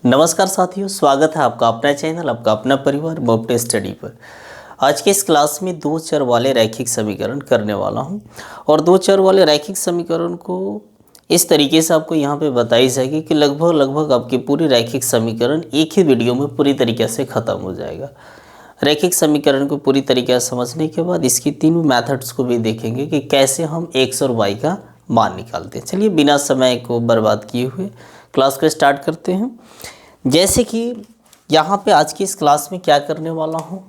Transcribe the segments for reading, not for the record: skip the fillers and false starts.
नमस्कार साथियों, स्वागत है आपका अपना चैनल, आपका अपना परिवार मोप्टे स्टडी पर। आज के इस क्लास में दो चर वाले रैखिक समीकरण करने वाला हूं और दो चर वाले रैखिक समीकरण को इस तरीके से आपको यहां पे बताई जाएगी कि लगभग आपके पूरे रैखिक समीकरण एक ही वीडियो में पूरी तरीके से ख़त्म हो जाएगा। रैखिक समीकरण को पूरी तरीके से समझने के बाद इसकी तीनों मेथड्स को भी देखेंगे कि कैसे हम एक्स और वाई का मान निकालते हैं। चलिए बिना समय को बर्बाद किए हुए क्लास को स्टार्ट करते हैं। जैसे कि यहाँ पे आज की इस क्लास में क्या करने वाला हूँ,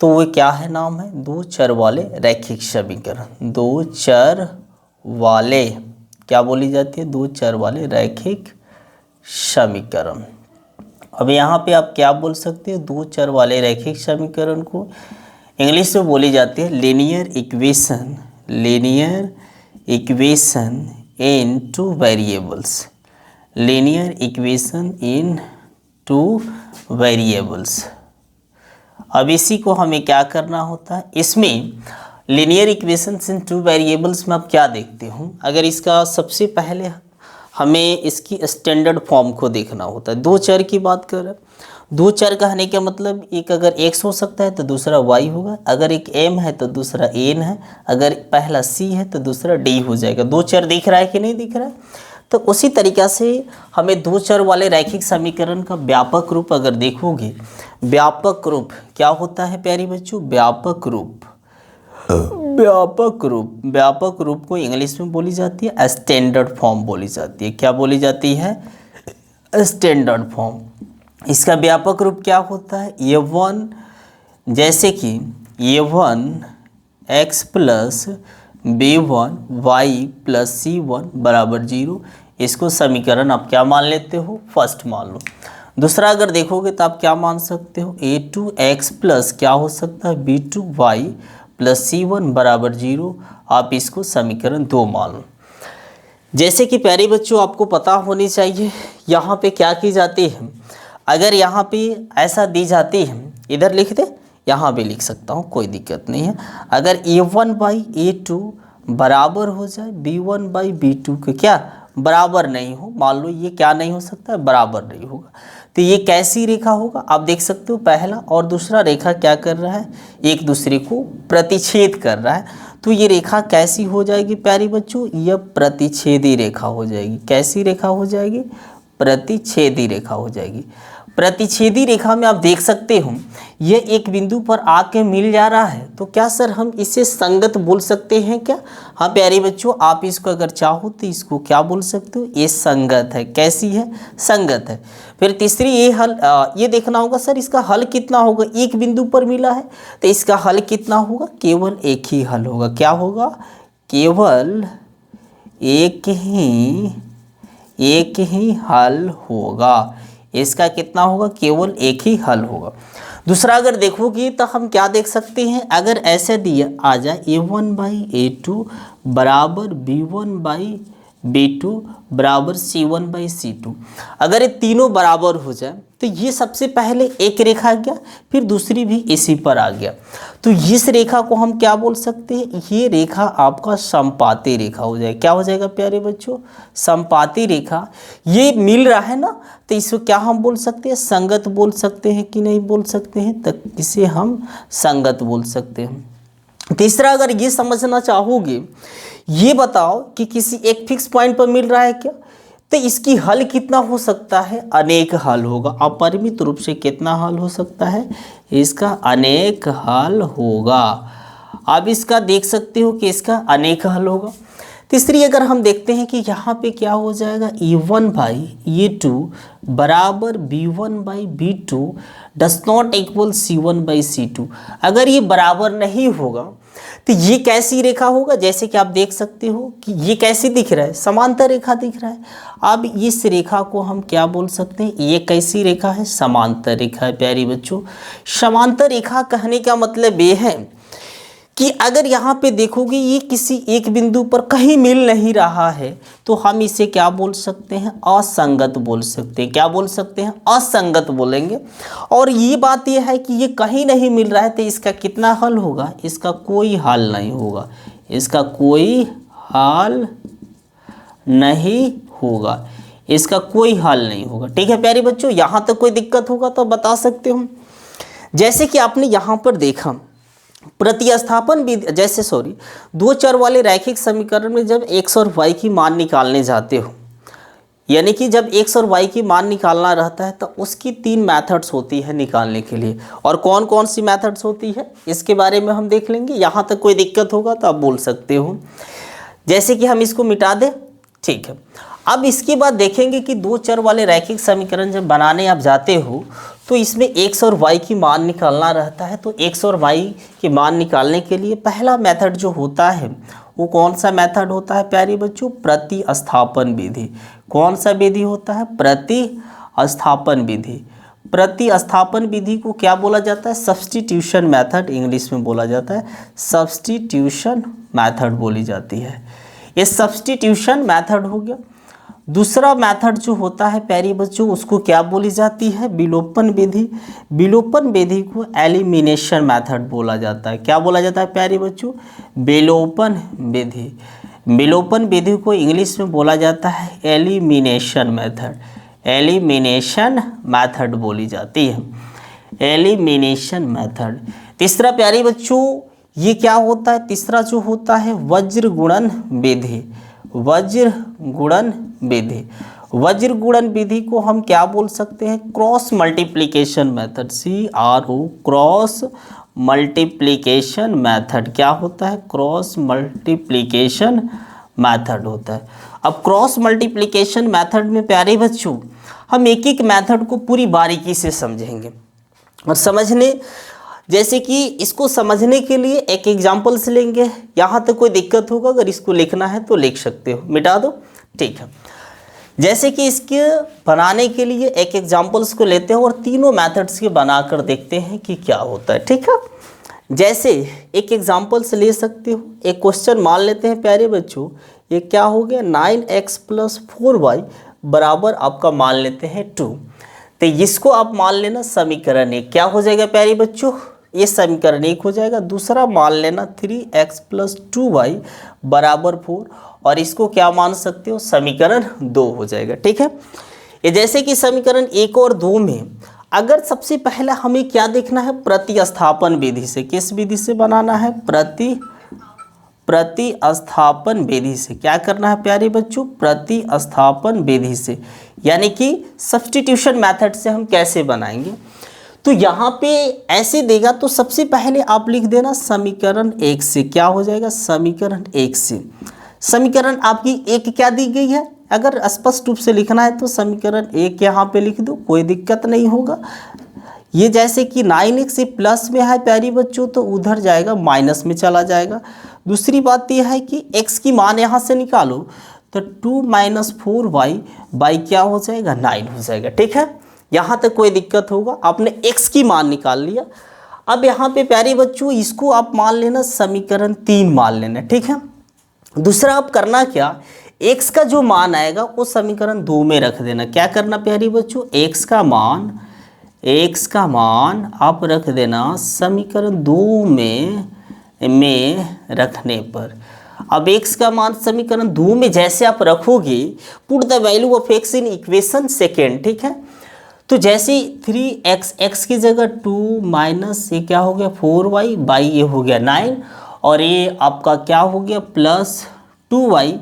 तो वो क्या है, नाम है दो चर वाले रैखिक समीकरण। दो चर वाले क्या बोली जाती है? दो चर वाले रैखिक समीकरण। अब यहाँ पे आप क्या बोल सकते हैं? दो चर वाले रैखिक समीकरण को इंग्लिश में बोली जाती है linear equation. Linear equation in two variables. Linear equation in two variables. अब इसी को हमें क्या करना होता है? इसमें लीनियर इक्वेशंस इन टू वेरिएबल्स में आप क्या देखते हो? अगर इसका सबसे पहले हमें इसकी स्टैंडर्ड फॉर्म को देखना होता है। दो चर की बात करें, दो चर कहने का मतलब एक अगर x हो सकता है तो दूसरा y होगा, अगर एक m है तो दूसरा n है, अगर पहला c है तो दूसरा d हो जाएगा। दो चर दिख रहा है कि नहीं दिख रहा है? तो उसी तरीक़ा से हमें दो चर वाले रैखिक समीकरण का व्यापक रूप अगर देखोगे, व्यापक रूप क्या होता है प्यारे बच्चों? व्यापक रूप। व्यापक रूप को इंग्लिश में बोली जाती है स्टैंडर्ड फॉर्म बोली जाती है। क्या बोली जाती है? Standard form. इसका व्यापक रूप क्या होता है? a1, जैसे कि a1 x plus b1 y plus c1 बराबर 0। इसको समीकरण आप क्या मान लेते हो? फर्स्ट मान लो। दूसरा अगर देखोगे तो आप क्या मान सकते हो? a2 x प्लस क्या हो सकता है? b2 y प्लस c1 बराबर 0। आप इसको समीकरण 2 मान लो। जैसे कि प्यारे बच्चों आपको पता होनी चाहिए यहाँ पे क्या की जाती है। अगर यहाँ पे ऐसा दी जाती है, इधर लिख दे, यहाँ भी लिख सकता हूँ, कोई दिक्कत नहीं है। अगर a1 बाई a2 बराबर हो जाए b1 बाई b2 के क्या बराबर नहीं हो, मान लो ये क्या नहीं हो सकता है? बराबर नहीं होगा। तो ये कैसी रेखा होगा? आप देख सकते हो पहला और दूसरा रेखा क्या कर रहा है? एक दूसरे को प्रतिच्छेद कर रहा है। तो ये रेखा कैसी हो जाएगी प्यारे बच्चों? यह प्रतिच्छेदी रेखा हो जाएगी। कैसी रेखा हो जाएगी? प्रतिच्छेदी रेखा हो जाएगी। प्रतिच्छेदी रेखा में आप देख सकते हो ये एक बिंदु पर आके मिल जा रहा है, तो क्या सर हम इसे संगत बोल सकते हैं क्या? हाँ प्यारे बच्चों, आप इसको अगर चाहो तो इसको क्या बोल सकते हो? ये संगत है। कैसी है? संगत है। फिर तीसरी ये हल, ये देखना होगा सर इसका हल कितना होगा? एक बिंदु पर मिला है तो इसका हल कितना होगा? केवल एक ही हल होगा। क्या होगा? केवल एक ही हल होगा। इसका कितना होगा? केवल एक ही हल होगा। दूसरा अगर देखोगे तो हम क्या देख सकते हैं? अगर ऐसे दिया आ जाए a1 बाई a2 बराबर b1 बाई b2 बराबर c1 बाई c2, अगर ये तीनों बराबर हो जाए तो ये सबसे पहले एक रेखा आ गया, फिर दूसरी भी इसी पर आ गया। तो इस रेखा को हम क्या बोल सकते हैं? ये रेखा आपका समपाती रेखा हो जाएगा। क्या हो जाएगा प्यारे बच्चों? समपाती रेखा। ये मिल रहा है ना, तो इसको क्या हम बोल सकते हैं? संगत बोल सकते हैं कि नहीं बोल सकते हैं? तो इसे हम संगत बोल सकते हैं। तीसरा अगर ये समझना चाहोगे, ये बताओ कि किसी एक फिक्स पॉइंट पर मिल रहा है क्या, तो इसकी हल कितना हो सकता है? अनेक हल होगा। अपरिमित रूप से कितना हल हो सकता है? इसका अनेक हल होगा। आप इसका देख सकते हो कि इसका अनेक हल होगा। तीसरी अगर हम देखते हैं कि यहाँ पे क्या हो जाएगा? a1 बाई a2 बराबर b1 by b2 does not equal c1 by c2। अगर ये बराबर नहीं होगा तो ये कैसी रेखा होगा? जैसे कि आप देख सकते हो कि ये कैसी दिख रहा है? समांतर रेखा दिख रहा है। अब इस रेखा को हम क्या बोल सकते हैं? ये कैसी रेखा है? समांतर रेखा है प्यारी बच्चों। समांतर रेखा कहने का मतलब ये है कि अगर यहाँ पे देखोगे ये किसी एक बिंदु पर कहीं मिल नहीं रहा है, तो हम इसे क्या बोल सकते हैं? असंगत बोल सकते हैं। क्या बोल सकते हैं? असंगत बोलेंगे। और ये बात ये है कि ये कहीं नहीं मिल रहा है तो इसका कितना हल होगा? इसका कोई हल नहीं होगा। इसका कोई हल नहीं होगा। इसका कोई हल नहीं होगा। ठीक है प्यारे बच्चों, यहाँ तक कोई दिक्कत होगा तो बता सकते हो। जैसे कि आपने यहाँ पर देखा प्रतिस्थापन विधि, जैसे सॉरी, दो चर वाले रैखिक समीकरण में जब x और y की मान निकालने जाते हो, यानी कि जब x और y की मान निकालना रहता है तो उसकी 3 मेथड्स होती है निकालने के लिए। और कौन कौन सी मेथड्स होती है इसके बारे में हम देख लेंगे। यहाँ तक कोई दिक्कत होगा तो आप बोल सकते हो। जैसे कि हम इसको मिटा दें, ठीक है। अब इसके बाद देखेंगे कि दो चर वाले रैखिक समीकरण जब बनाने आप जाते हो तो इसमें x और y की मान निकालना रहता है। तो x और y की मान निकालने के लिए पहला मेथड जो होता है वो कौन सा मेथड होता है प्यारे बच्चों? प्रतिस्थापन विधि। कौन सा विधि होता है? प्रतिस्थापन विधि। प्रतिस्थापन विधि को क्या बोला जाता है? सब्स्टिट्यूशन मेथड इंग्लिश में बोला जाता है, सब्स्टिट्यूशन मेथड बोली जाती है। ये सब्स्टिट्यूशन मेथड हो गया। दूसरा मेथड जो होता है प्यारे बच्चों उसको क्या बोली जाती है? विलोपन विधि। विलोपन विधि को एलिमिनेशन मेथड बोला जाता है। क्या बोला जाता है प्यारे बच्चों? विलोपन विधि। विलोपन विधि को इंग्लिश में बोला जाता है एलिमिनेशन मेथड। एलिमिनेशन मेथड बोली जाती है, एलिमिनेशन मेथड। तीसरा प्यारे बच्चों ये क्या होता है? तीसरा जो होता है वज्र गुणन विधि। वज्र गुणन विधि। वज्र गुणन विधि को हम क्या बोल सकते हैं? Cross multiplication method. CRO, cross multiplication method. क्या होता है? क्रॉस मल्टीप्लिकेशन मेथड होता है। अब क्रॉस मल्टीप्लिकेशन मेथड में प्यारे बच्चों हम एक एक मेथड को पूरी बारीकी से समझेंगे और समझने, जैसे कि इसको समझने के लिए एक एग्जाम्पल्स लेंगे। यहाँ तक कोई दिक्कत होगा अगर इसको लिखना है तो लिख सकते हो, मिटा दो, ठीक है। जैसे कि इसके बनाने के लिए एक एग्जाम्पल्स को लेते हैं और तीनों मेथड्स के बनाकर देखते हैं कि क्या होता है, ठीक है। जैसे एक एग्जाम्पल्स ले सकते हो। एक क्वेश्चन मान लेते हैं प्यारे बच्चों, ये क्या हो गया? 9x + 4y बराबर आपका मान लेते हैं 2। तो इसको आप मान लेना समीकरण 1। क्या हो जाएगा प्यारे बच्चों? ये समीकरण 1 हो जाएगा। दूसरा मान लेना 3x + 2y बराबर 4 और इसको क्या मान सकते हो? समीकरण 2 हो जाएगा, ठीक है। ये जैसे कि समीकरण 1 और 2 में अगर सबसे पहला हमें क्या देखना है? प्रतिस्थापन विधि से। किस विधि से बनाना है? प्रतिस्थापन विधि से। क्या करना है प्यारे बच्चों? प्रतिस्थापन विधि से, यानी कि सब्स्टिट्यूशन मेथड से हम कैसे बनाएंगे। तो यहाँ पे ऐसे देगा तो सबसे पहले आप लिख देना समीकरण 1 से। क्या हो जाएगा? समीकरण 1 से। समीकरण आपकी 1 क्या दी गई है? अगर स्पष्ट रूप से लिखना है तो समीकरण 1 यहाँ पे लिख दो, कोई दिक्कत नहीं होगा। ये जैसे कि 9x प्लस में है प्यारी बच्चों तो उधर जाएगा माइनस में चला जाएगा। दूसरी बात यह है कि x की मान यहाँ से निकालो तो 2 - 4y बाई क्या हो जाएगा? 9 हो जाएगा, ठीक है। यहाँ तक कोई दिक्कत होगा? आपने x की मान निकाल लिया। अब यहाँ पे प्यारे बच्चों इसको आप मान लेना समीकरण 3 मान लेना, ठीक है। दूसरा आप करना क्या? x का जो मान आएगा वो समीकरण 2 में रख देना। क्या करना प्यारे बच्चों? x का मान आप रख देना समीकरण 2 में रखने पर। अब x का मान समीकरण 2 में जैसे आप रखोगे, put the value of x in equation second, ठीक है। तो जैसे 3x, x की जगह 2 माइनस ये क्या हो गया 4y बाई ये हो गया 9 और ये आपका क्या हो गया प्लस 2y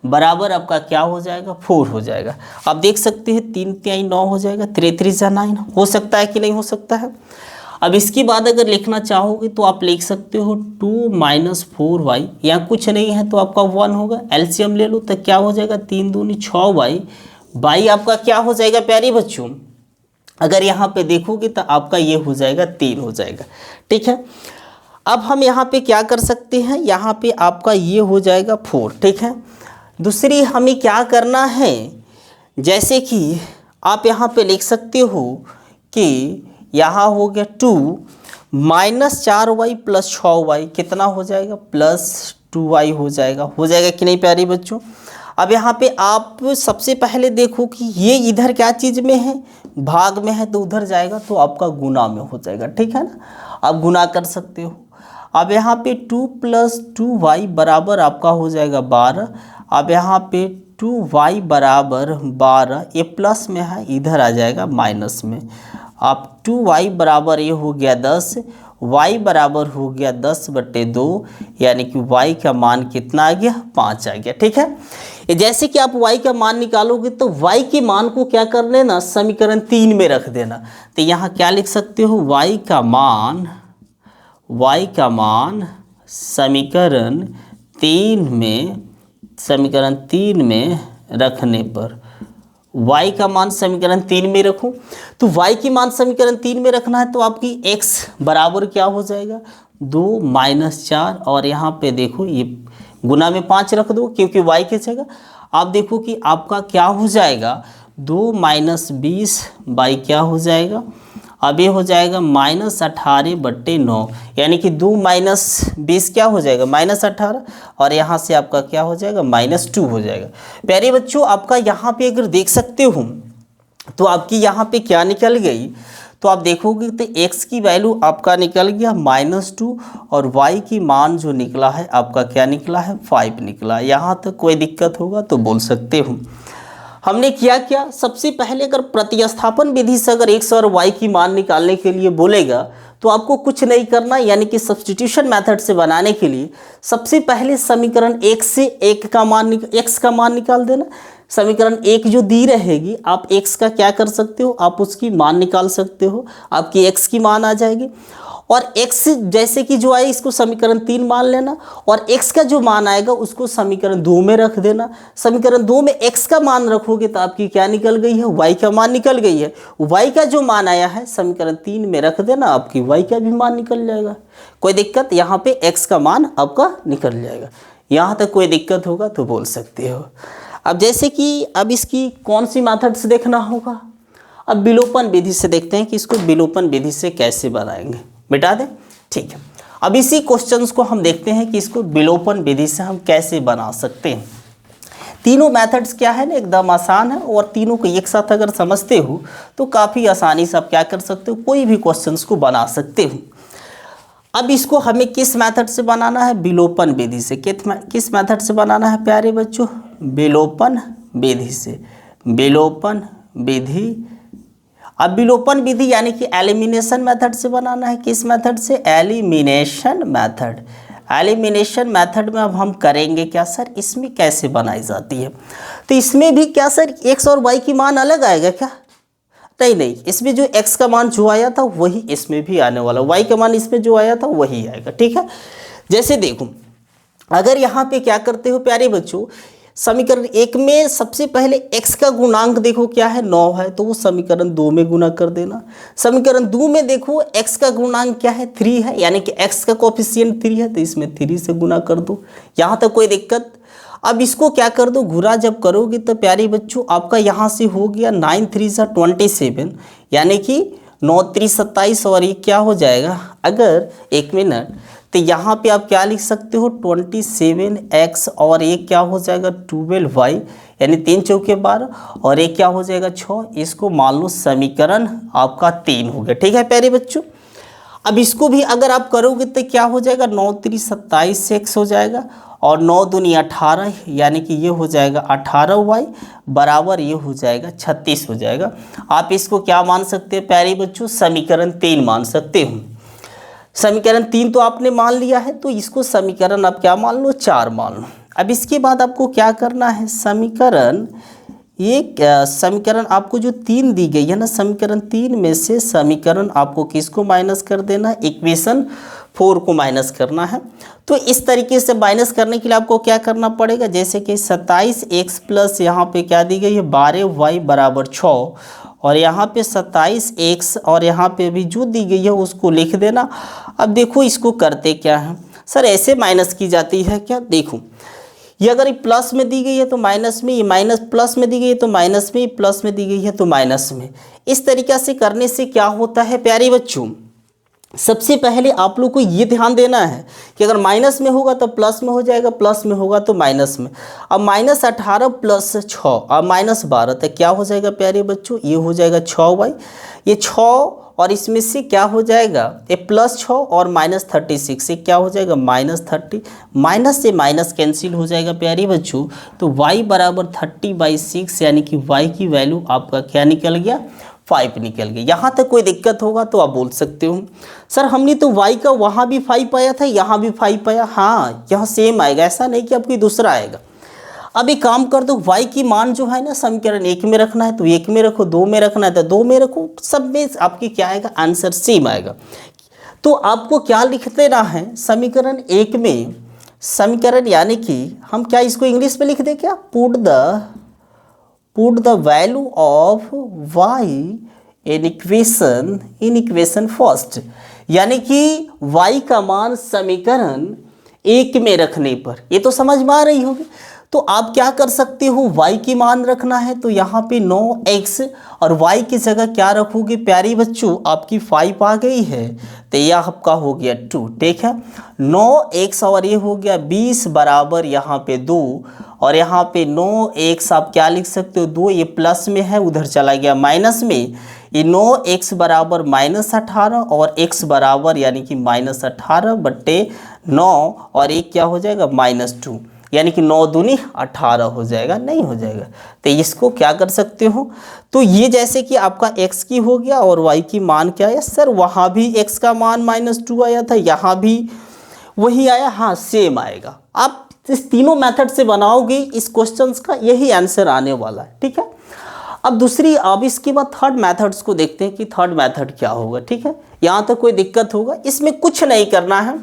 बराबर आपका क्या हो जाएगा 4 हो जाएगा। आप देख सकते हैं 3 3 9 हो जाएगा, 3 3 9 हो सकता है कि नहीं हो सकता है। अब इसके बाद अगर लिखना चाहोगे तो आप लिख सकते हो 2 - 4y, यहाँ कुछ नहीं है तो आपका 1 होगा। एलसीएम ले लो तो क्या हो जाएगा 3 दूनी 6y बाई आपका क्या हो जाएगा प्यारे बच्चों, अगर यहाँ पे देखोगे तो आपका ये हो जाएगा 3 हो जाएगा, ठीक है। अब हम यहाँ पे क्या कर सकते हैं, यहाँ पे आपका ये हो जाएगा 4, ठीक है। दूसरी हमें क्या करना है, जैसे कि आप यहाँ पे लिख सकते हो कि यहाँ हो गया 2 - 4y + 6y कितना हो जाएगा +2y हो जाएगा कि नहीं प्यारे बच्चों। अब यहाँ पे आप सबसे पहले देखो कि ये इधर क्या चीज़ में है, भाग में है तो उधर जाएगा तो आपका गुना में हो जाएगा, ठीक है ना। आप गुना कर सकते हो। अब यहाँ पे 2 + 2y बराबर आपका हो जाएगा 12। अब यहाँ पे 2y बराबर 12, ये प्लस में है इधर आ जाएगा माइनस में। अब 2y बराबर ये हो गया 10, y बराबर हो गया 10/2, यानी कि y का मान कितना आ गया 5 आ गया। ठीक है, ये जैसे कि आप y का मान निकालोगे तो y के मान को क्या कर लेना, समीकरण 3 में रख देना। तो यहाँ क्या लिख सकते हो, y का मान समीकरण 3 में रखने पर, y का मान समीकरण 3 में रखूं तो y की मान समीकरण 3 में रखना है तो आपकी x बराबर क्या हो जाएगा 2 - 4, और यहाँ पे देखो ये गुना में 5 रख दो क्योंकि y की जगह। आप देखो कि आपका क्या हो जाएगा 2 - 20 बाई क्या हो जाएगा, अब ये हो जाएगा -18/9, यानी कि 2 - 20 क्या हो जाएगा -18, और यहाँ से आपका क्या हो जाएगा -2 हो जाएगा। प्यारे बच्चों, आपका यहाँ पे अगर देख सकते हो तो आपकी यहाँ पे क्या निकल गई, तो आप देखोगे तो x की वैल्यू आपका निकल गया -2, और y की मान जो निकला है आपका क्या निकला है 5 निकला। यहाँ तक कोई दिक्कत होगा तो बोल सकते हो। हमने किया क्या, सबसे पहले अगर प्रतिस्थापन विधि से अगर x और y की मान निकालने के लिए बोलेगा तो आपको कुछ नहीं करना, यानी कि सब्स्टिट्यूशन मेथड से बनाने के लिए सबसे पहले समीकरण 1 से x का मान निकाल देना। समीकरण 1 जो दी रहेगी आप x का क्या कर सकते हो, आप उसकी मान निकाल सकते हो, आपकी x की मान आ जाएगी। और x जैसे कि जो आए इसको समीकरण 3 मान लेना, और x का जो मान आएगा उसको समीकरण 2 में रख देना। समीकरण 2 में x का मान रखोगे तो आपकी क्या निकल गई है, y का मान निकल गई है। y का जो मान आया है समीकरण 3 में रख देना, आपकी y का भी मान निकल जाएगा। कोई दिक्कत, यहाँ पे x का मान आपका निकल जाएगा। यहाँ तक कोई दिक्कत होगा तो बोल सकते हो। अब जैसे कि अब इसकी कौन सी मेथड से देखना होगा, अब विलोपन विधि से देखते हैं कि इसको विलोपन विधि से कैसे बनाएंगे। मिटा दें, ठीक है। अब इसी क्वेश्चंस को हम देखते हैं कि इसको विलोपन विधि से हम कैसे बना सकते हैं। तीनों मेथड्स क्या है ना, एकदम आसान है, और तीनों को एक साथ अगर समझते हो तो काफ़ी आसानी से आप क्या कर सकते हो, कोई भी क्वेश्चंस को बना सकते हो। अब इसको हमें किस मेथड से बनाना है, विलोपन विधि से। किस मेथड से बनाना है प्यारे बच्चों, विलोपन विधि से। विलोपन विधि, अब विलोपन विधि यानी कि एलिमिनेशन मेथड से बनाना है। किस मेथड से, एलिमिनेशन मेथड। एलिमिनेशन मेथड में अब हम करेंगे क्या सर, इसमें कैसे बनाई जाती है, तो इसमें भी क्या सर x और y की मान अलग आएगा क्या, नहीं, इसमें जो x का मान जो आया था वही इसमें भी आने वाला, y का मान इसमें जो आया था वही आएगा। ठीक है, जैसे देखो अगर यहाँ पे क्या करते हो प्यारे बच्चों, समीकरण 1 में सबसे पहले x का गुणांक देखो क्या है 9 है, तो वो समीकरण 2 में गुना कर देना। समीकरण 2 में देखो x का गुणांक क्या है 3 है, यानी कि x का कोफिशिएंट 3 है, तो इसमें 3 से गुना कर दो। यहाँ तक कोई दिक्कत। अब इसको क्या कर दो, गुणा जब करोगे तो प्यारे बच्चों आपका यहाँ से हो गया 9 3 27, यानी कि 9 3 27, और ये क्या हो जाएगा, अगर 1 मिनट, तो यहाँ पे आप क्या लिख सकते हो 27x, और ये क्या हो जाएगा 12y, यानी 3 चौके 12, और ये क्या हो जाएगा 6। इसको मान लो समीकरण आपका 3 हो गया। ठीक है प्यारे बच्चों, अब इसको भी अगर आप करोगे तो क्या हो जाएगा 9 3 27x हो जाएगा, और 9 दूनी 18, यानी कि ये हो जाएगा 18y बराबर ये हो जाएगा 36 हो जाएगा। आप इसको क्या मान सकते हैं प्यारे बच्चों, समीकरण 3 मान सकते हो। समीकरण 3 तो आपने मान लिया है, तो इसको समीकरण आप क्या मान लो 4 मान लो। अब इसके बाद आपको क्या करना है, समीकरण आपको जो 3 दी गई है ना, समीकरण 3 में से समीकरण आपको किसको माइनस कर देना है, इक्वेशन 4 को माइनस करना है। तो इस तरीके से माइनस करने के लिए आपको क्या करना पड़ेगा, जैसे कि 27x प्लस यहाँ पे क्या दी गई है 12y बराबर 6, और यहाँ पे 27x और यहाँ पे भी जो दी गई है उसको लिख देना। अब देखो इसको करते क्या है सर, ऐसे माइनस की जाती है क्या, देखो ये अगर ये प्लस में दी गई है तो माइनस में, ये माइनस प्लस में दी गई है तो माइनस में, प्लस में दी गई है तो माइनस में। इस तरीक़ा से करने से क्या होता है प्यारे बच्चों, सबसे पहले आप लोग को ये ध्यान देना है कि अगर माइनस में होगा तो प्लस में हो जाएगा, प्लस में होगा तो माइनस में। अब -18 + 6 अब -12 तो क्या हो जाएगा प्यारे बच्चों, ये हो जाएगा 6y, ये 6 और इसमें से क्या हो जाएगा, ये +6 और -36 से क्या हो जाएगा -30, माइनस से माइनस कैंसिल हो जाएगा प्यारे बच्चों। तो y बराबर 30/6 यानी कि y की वैल्यू आपका क्या निकल गया, 5 निकल गया। यहाँ तक कोई दिक्कत होगा तो आप बोल सकते हो सर हमने तो y का वहाँ भी 5 पाया था, यहाँ भी 5 पाया। हाँ, यहाँ सेम आएगा, ऐसा नहीं कि आपकी दूसरा आएगा। अब एक काम कर दो, y की मान जो है ना समीकरण 1 में रखना है तो 1 में रखो, 2 में रखना है तो 2 में रखो, सब में आपकी क्या आएगा, आंसर सेम आएगा। तो आपको क्या लिख देना है समीकरण 1 में, समीकरण यानी कि हम क्या इसको इंग्लिश में लिख दे, क्या put the value of y in equation first, यानी कि y का मान समीकरण 1 में रखने पर, ये तो समझ में आ रही होगी। तो आप क्या कर सकते हो, y की मान रखना है तो यहाँ पे 9x और y की जगह क्या रखोगे प्यारी बच्चों, आपकी 5 आ गई है तो यह आपका हो गया 2, ठीक है। 9x और ये हो गया 20 बराबर यहाँ पे 2, और यहाँ पे 9x आप क्या लिख सकते हो 2, ये प्लस में है उधर चला गया माइनस में, ये 9x बराबर -18 और x बराबर यानी कि -18/9 और एक क्या हो जाएगा -2, यानी कि 9 दूनी 18 हो जाएगा, नहीं हो जाएगा। तो इसको क्या कर सकते हो, तो ये जैसे कि आपका x की हो गया और y की मान क्या है, सर वहाँ भी x का मान -2 आया था, यहाँ भी वही आया, हाँ सेम आएगा। आप इस तीनों मेथड से बनाओगे इस क्वेश्चंस का, यही आंसर आने वाला है, ठीक है। अब इसके बाद थर्ड मेथड्स को देखते हैं कि थर्ड मेथड क्या होगा, ठीक है। यहाँ तक कोई दिक्कत होगा, इसमें कुछ नहीं करना है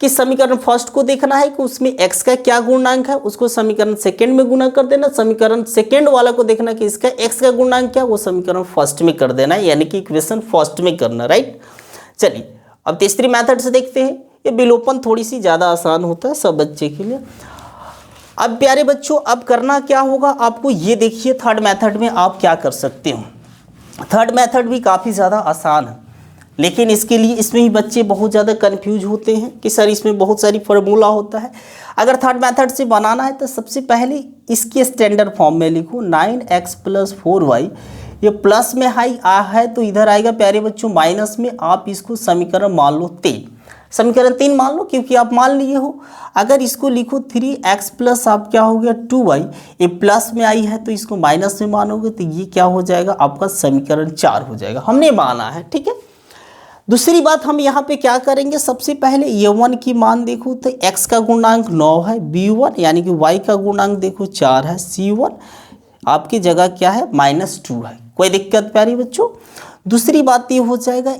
कि समीकरण फर्स्ट को देखना है कि उसमें x का क्या गुणांक है, उसको समीकरण सेकंड में गुणा कर देना, समीकरण सेकंड वाला को देखना कि इसका x का गुणांक क्या, वो समीकरण फर्स्ट में कर देना है, यानी कि इक्वेशन फर्स्ट में करना, राइट। चलिए अब तीसरी मेथड से देखते हैं, ये विलोपन थोड़ी सी ज़्यादा आसान होता है सब बच्चे के लिए। अब प्यारे बच्चों अब करना क्या होगा आपको, ये देखिए थर्ड मेथड में आप क्या कर सकते हो। थर्ड मेथड भी काफ़ी ज़्यादा आसान है, लेकिन इसके लिए इसमें ही बच्चे बहुत ज़्यादा कंफ्यूज होते हैं कि सर इसमें बहुत सारी फार्मूला होता है। अगर थर्ड मेथड से बनाना है तो सबसे पहले इसके स्टैंडर्ड फॉर्म में लिखो 9x + 4y, ये प्लस में है तो इधर आएगा प्यारे बच्चों माइनस में, आप इसको समीकरण मान लो 3, समीकरण 3 मान लो क्योंकि आप मान लिए हो। अगर इसको लिखो 3x प्लस आप क्या हो गया 2y, ये प्लस में आई है तो इसको माइनस में मानोगे तो ये क्या हो जाएगा आपका समीकरण 4 हो जाएगा, हमने माना है, ठीक है। दूसरी बात हम यहाँ पे क्या करेंगे, सबसे पहले a1 की मान देखो तो x का गुणांक 9 है, b1 यानी कि y का गुणांक देखो 4 है, c1 आपकी जगह क्या है -2 है, कोई दिक्कत प्यारी बच्चों। दूसरी बात ये हो जाएगा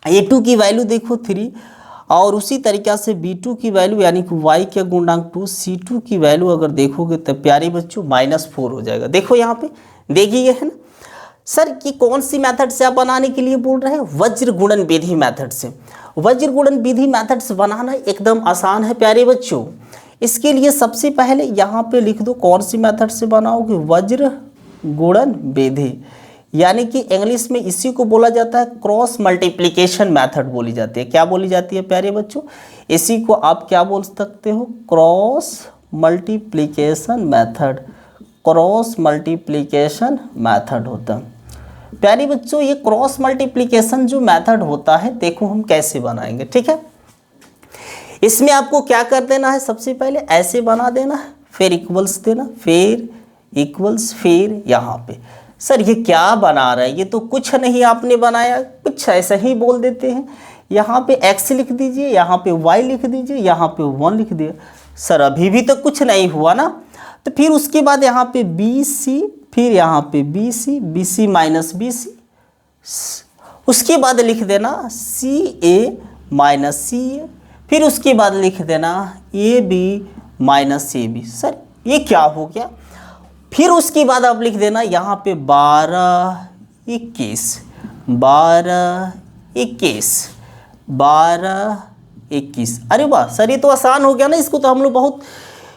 a2 की वैल्यू देखो 3, और उसी तरीक़ा से b2 की वैल्यू यानी कि y का गुणांक 2, c2 की वैल्यू अगर देखोगे तो प्यारे बच्चों -4 हो जाएगा। देखो यहाँ पे देखिए है ना सर कि कौन सी मेथड से आप बनाने के लिए बोल रहे हैं, वज्र गुणन विधि मेथड से। वज्र गुणन विधि मेथड से बनाना एकदम आसान है प्यारे बच्चों। इसके लिए सबसे पहले यहाँ पे लिख दो कौन सी मेथड से बनाओगे, वज्र गुणन विधि, यानी कि इंग्लिश में इसी को बोला जाता है क्रॉस मल्टीप्लिकेशन मेथड बोली जाती है। क्या बोली जाती है प्यारे बच्चों, इसी को आप क्या बोल सकते हो, cross multiplication method, cross multiplication method होता है। प्यारे बच्चों ये क्रॉस मल्टीप्लिकेशन जो मेथड होता है देखो हम कैसे बनाएंगे, ठीक है। इसमें आपको क्या कर देना है, सबसे पहले ऐसे बना देना है, फिर इक्वल्स देना, फिर इक्वल्स, फिर यहाँ पे सर ये क्या बना रहा है, ये तो कुछ नहीं आपने बनाया, कुछ ऐसा ही बोल देते हैं। यहाँ पे x लिख दीजिए, यहाँ पे y लिख दीजिए, यहाँ पे 1 लिख दिया, सर अभी भी तो कुछ नहीं हुआ ना। तो फिर उसके बाद यहाँ पे BC, फिर यहाँ पे BC, BC माइनस BC, उसके बाद लिख देना CA माइनस CA, फिर उसके बाद लिख देना AB माइनस AB। सर ये क्या हो गया, फिर उसके बाद आप लिख देना यहाँ पे 12 21, 12 21, 12 21। अरे वाह सर ये तो आसान हो गया ना, इसको तो हम लोग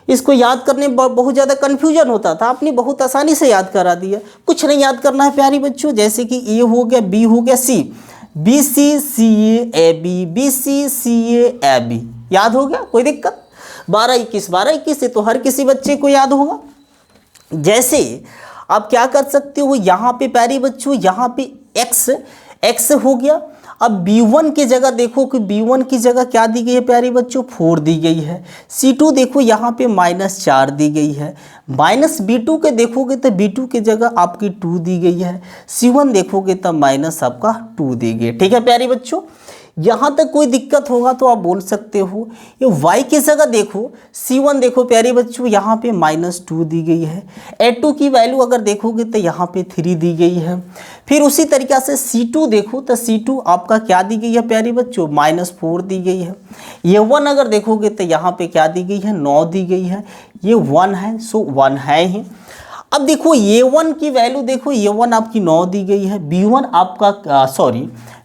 इसको याद करने में बहुत ज़्यादा कन्फ्यूजन होता था, आपने बहुत आसानी से याद करा दिया। कुछ नहीं याद करना है प्यारी बच्चों, जैसे कि A हो गया, B हो गया, C, B C C A B, B C C A B. याद हो गया? कोई दिक्कत? 12 21, 12 21 से तो हर किसी बच्चे को याद होगा। जैसे आप क्या कर सकते हो, यहाँ पे प्यारे बच्चों यहाँ पे x हो गया। अब b1 की जगह देखो कि b1 की जगह क्या दी गई है प्यारे बच्चों, 4 दी गई है। c2 देखो यहाँ पे -4 दी गई है। माइनस b2 के देखोगे तो b2 की जगह आपकी 2 दी गई है। c1 देखोगे तो माइनस आपका 2 दी गई है। ठीक है प्यारे बच्चों, यहाँ तक कोई दिक्कत होगा तो आप बोल सकते हो। ये y की जगह देखो, c1 देखो प्यारे बच्चों यहाँ पे -2 दी गई है। a2 की वैल्यू अगर देखोगे तो यहाँ पे 3 दी गई है। फिर उसी तरीक़ा से c2 देखो तो c2 आपका क्या दी गई है प्यारे बच्चों, -4 दी गई है। ये 1 अगर देखोगे तो यहाँ पे क्या दी गई है, 9 दी गई है। ये 1 है, सो 1 है ही। अब देखो ये 1 की वैल्यू देखो, ये 1 आपकी 9 दी गई है। b1 आपका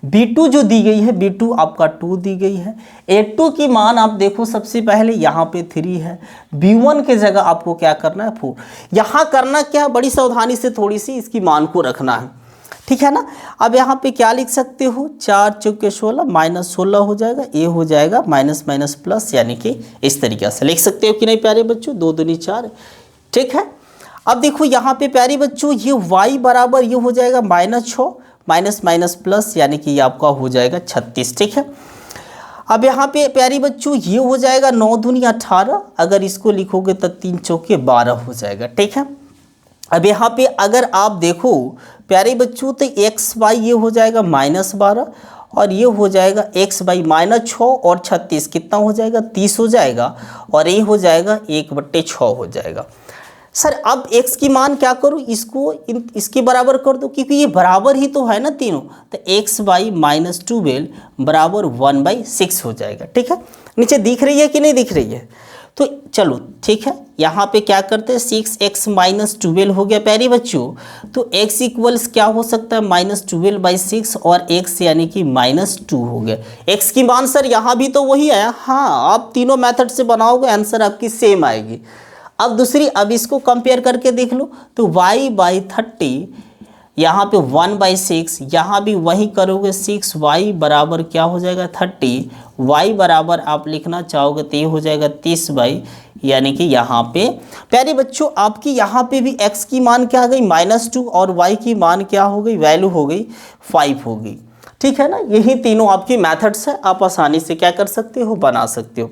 b2 जो दी गई है, b2 आपका 2 दी गई है। a2 की मान आप देखो सबसे पहले यहाँ पे 3 है। b1 के जगह आपको क्या करना है, 4। यहाँ करना क्या, बड़ी सावधानी से थोड़ी सी इसकी मान को रखना है, ठीक है ना। अब यहाँ पे क्या लिख सकते हो, 4 चौके 16 -16 हो जाएगा, ये हो जाएगा माइनस माइनस प्लस, यानी कि इस तरीके से लिख सकते हो कि नहीं प्यारे बच्चों, 2 दूनी 4, ठीक है। अब देखो यहाँ पे प्यारे बच्चों ये y बराबर ये हो जाएगा -6 माइनस माइनस प्लस, यानी कि ये आपका हो जाएगा 36, ठीक है। अब यहाँ पे प्यारे बच्चों ये हो जाएगा 9 दूनी 18, अगर इसको लिखोगे तो 3 चौके 12 हो जाएगा, ठीक है। अब यहाँ पे अगर आप देखो प्यारे बच्चों तो x बाई ये हो जाएगा -12 और ये हो जाएगा x बाई -6 और 36 कितना हो जाएगा, 30 हो जाएगा, और ये हो जाएगा 1/6 हो जाएगा। सर अब x की मान क्या करूँ, इसको इसके बराबर कर दो, क्योंकि ये बराबर ही तो है ना तीनों, तो x बाई -12 बराबर 1/6 हो जाएगा, ठीक है। नीचे दिख रही है कि नहीं दिख रही है, तो चलो ठीक है। यहाँ पे क्या करते हैं, 6x -12 हो गया प्यारे बच्चों, तो x इक्वल्स क्या हो सकता है, -12/6 और x यानी कि -2 हो गया। x की मान सर यहाँ भी तो वही आया, हाँ आप तीनों मेथड से बनाओगे आंसर आपकी सेम आएगी। अब दूसरी, अब इसको कंपेयर करके देख लो, तो y/30 यहाँ पे 1/6, यहाँ भी वही करोगे 6y बराबर क्या हो जाएगा 30, y बराबर आप लिखना चाहोगे तो ये हो जाएगा 30/, यानी कि यहाँ पे प्यारे बच्चों आपकी यहाँ पे भी x की मान क्या आ गई -2 और y की मान क्या हो गई, वैल्यू हो गई 5 हो गई, ठीक है ना। यही तीनों आपकी मेथड्स है, आप आसानी से क्या कर सकते हो, बना सकते हो।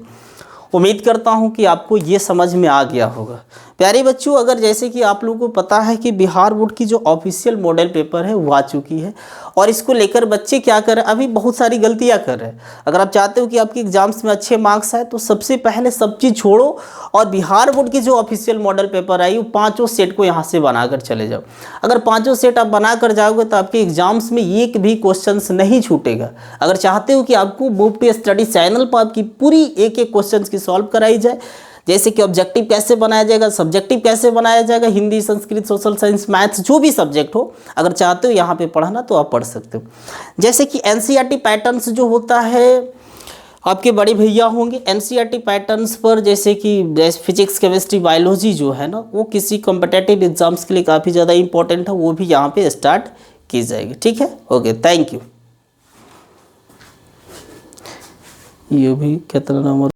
उम्मीद करता हूं कि आपको ये समझ में आ गया होगा प्यारे बच्चों। अगर जैसे कि आप लोगों को पता है कि बिहार बोर्ड की जो ऑफिशियल मॉडल पेपर है वो आ चुकी है, और इसको लेकर बच्चे क्या कर रहे हैं, अभी बहुत सारी गलतियां कर रहे हैं। अगर आप चाहते हो कि आपके एग्जाम्स में अच्छे मार्क्स आए तो सबसे पहले सब चीज़ छोड़ो और बिहार बोर्ड की जो ऑफिशियल मॉडल पेपर आई वो 5 सेट को यहाँ से बनाकर चले जाओ। अगर 5 सेट आप बनाकर जाओगे तो आपके एग्जाम्स में एक भी क्वेश्चन नहीं छूटेगा। अगर चाहते हो कि आपको बुक पे स्टडी चैनल पर आपकी पूरी एक एक क्वेश्चन की सॉल्व कराई जाए, जैसे कि ऑब्जेक्टिव कैसे बनाया जाएगा, सब्जेक्टिव कैसे बनाया जाएगा, Hindi, Sanskrit, social science, maths, जो भी सब्जेक्ट हो, अगर चाहते हो यहाँ पे पढ़ना तो आप पढ़ सकते हो। जैसे कि एनसीईआरटी पैटर्न्स जो होता है, आपके बड़े भैया होंगे एनसीईआरटी पैटर्न्स पर, जैसे कि फिजिक्स, केमिस्ट्री, बायोलॉजी जो है ना, वो किसी कॉम्पिटेटिव एग्जाम्स के लिए काफ़ी ज़्यादा इंपॉर्टेंट है, वो भी यहाँ पे स्टार्ट की जाएगी, ठीक है। Okay, thank you. ये भी कितना नंबर